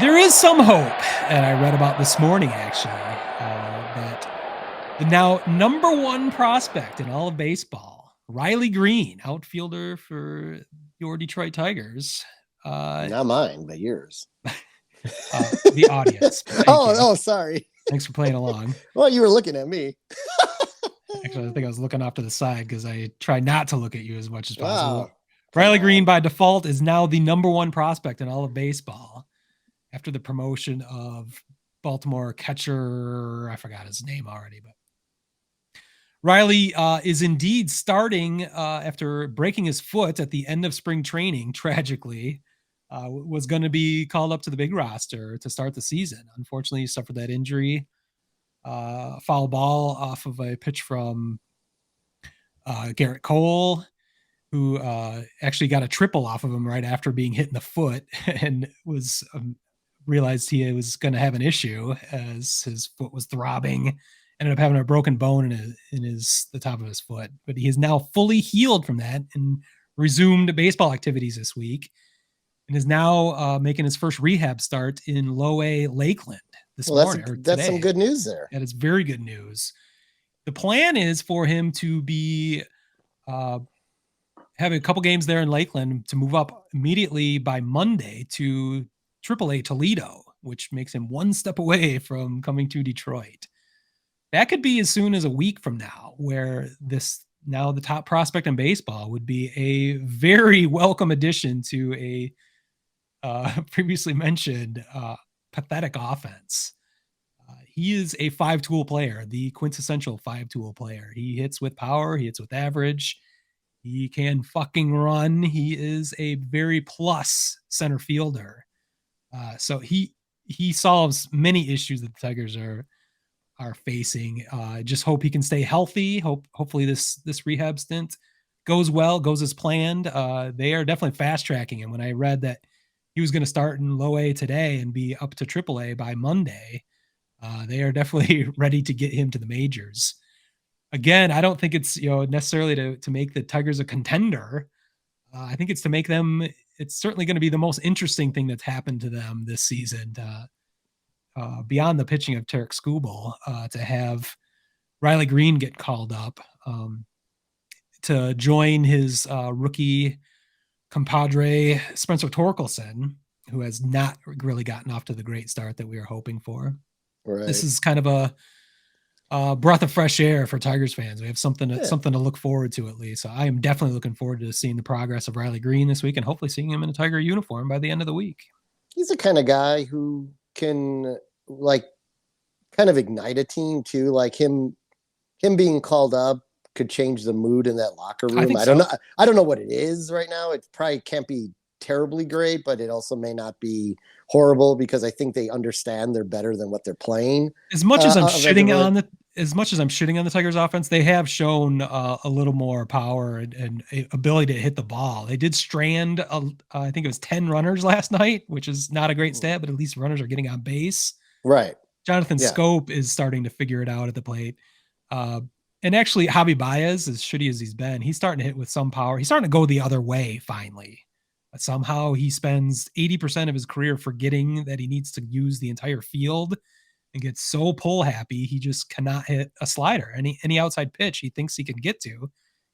There is some hope, and I read about this morning actually, that the now number one prospect in all of baseball, Riley Greene, outfielder for your Detroit Tigers, uh, Not mine, but yours. the audience. Thank oh, you. oh, sorry. Thanks for playing along. Well, you were looking at me. Actually, I think I was looking off to the side because I try not to look at you as much as possible. Wow. Come Riley Greene, on. by default, is now the number one prospect in all of baseball after the promotion of Baltimore catcher. I forgot his name already, but Riley is indeed starting after breaking his foot at the end of spring training, tragically. Was going to be called up to the big roster to start the season. Unfortunately, he suffered that injury. Foul ball off of a pitch from Garrett Cole, who actually got a triple off of him right after being hit in the foot and was realized he was going to have an issue as his foot was throbbing. Ended up having a broken bone in his the top of his foot, but he is now fully healed from that and resumed baseball activities this week, and is now making his first rehab start in Low A Lakeland this Well, morning or that's some today. good news there. That is very good news. The plan is for him to be uh, having a couple games there in Lakeland to move up immediately by Monday to AAA Toledo, which makes him one step away from coming to Detroit. That could be as soon as a week from now, where this now the top prospect in baseball would be a very welcome addition to a previously mentioned pathetic offense. He is a five tool player, the quintessential five tool player. He hits with power, he hits with average, he can fucking run. He is a very plus center fielder. So he solves many issues that the Tigers are facing. Just hope he can stay healthy. Hopefully this rehab stint goes well, goes as planned. They are definitely fast tracking him. When I read that he was going to start in Low A today and be up to Triple A by Monday, they are definitely ready to get him to the majors. Again, I don't think it's necessarily to make the Tigers a contender. I think it's to make them. It's certainly going to be the most interesting thing that's happened to them this season. Beyond the pitching of Tarek Skubal, to have Riley Greene get called up to join his rookie compadre Spencer Torkelson, who has not really gotten off to the great start that we were hoping for. This Right. is kind of a breath of fresh air for Tigers fans. We have Yeah. something to look forward to at least. So I am definitely looking forward to seeing the progress of Riley Greene this week and hopefully seeing him in a Tiger uniform by the end of the week. He's the kind of guy who can like kind of ignite a team too. Like him being called up could change the mood in that locker I room. think so. I don't know what it is right now. It probably can't be terribly great, but it also may not be horrible because I think they understand they're better than what they're playing. As much as I'm Of shitting everyone. on the as much as I'm shitting on the Tigers offense, they have shown a little more power and ability to hit the ball. They did strand, I think it was 10 runners last night, which is not a great stat, but at least runners are getting on base. Right. Jonathan Yeah. Scope is starting to figure it out at the plate. Uh, and actually, Javi Baez, as shitty as he's been, he's starting to hit with some power. He's starting to go the other way finally. But somehow he spends 80% of his career forgetting that he needs to use the entire field and gets so pull happy he just cannot hit a slider. Any outside pitch he thinks he can get to,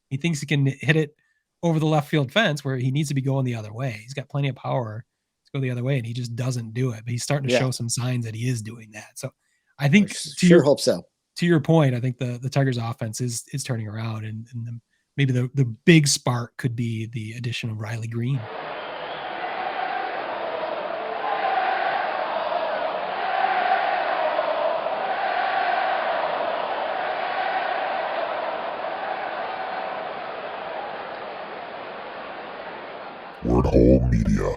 he thinks he can hit it over the left field fence where he needs to be going the other way. He's got plenty of power to go the other way, and he just doesn't do it. But he's starting to Yeah. show some signs that he is doing that. So I I think sure hope so. to your point, I think the Tigers offense is turning around, and maybe the big spark could be the addition of Riley Greene. Word Hole Media.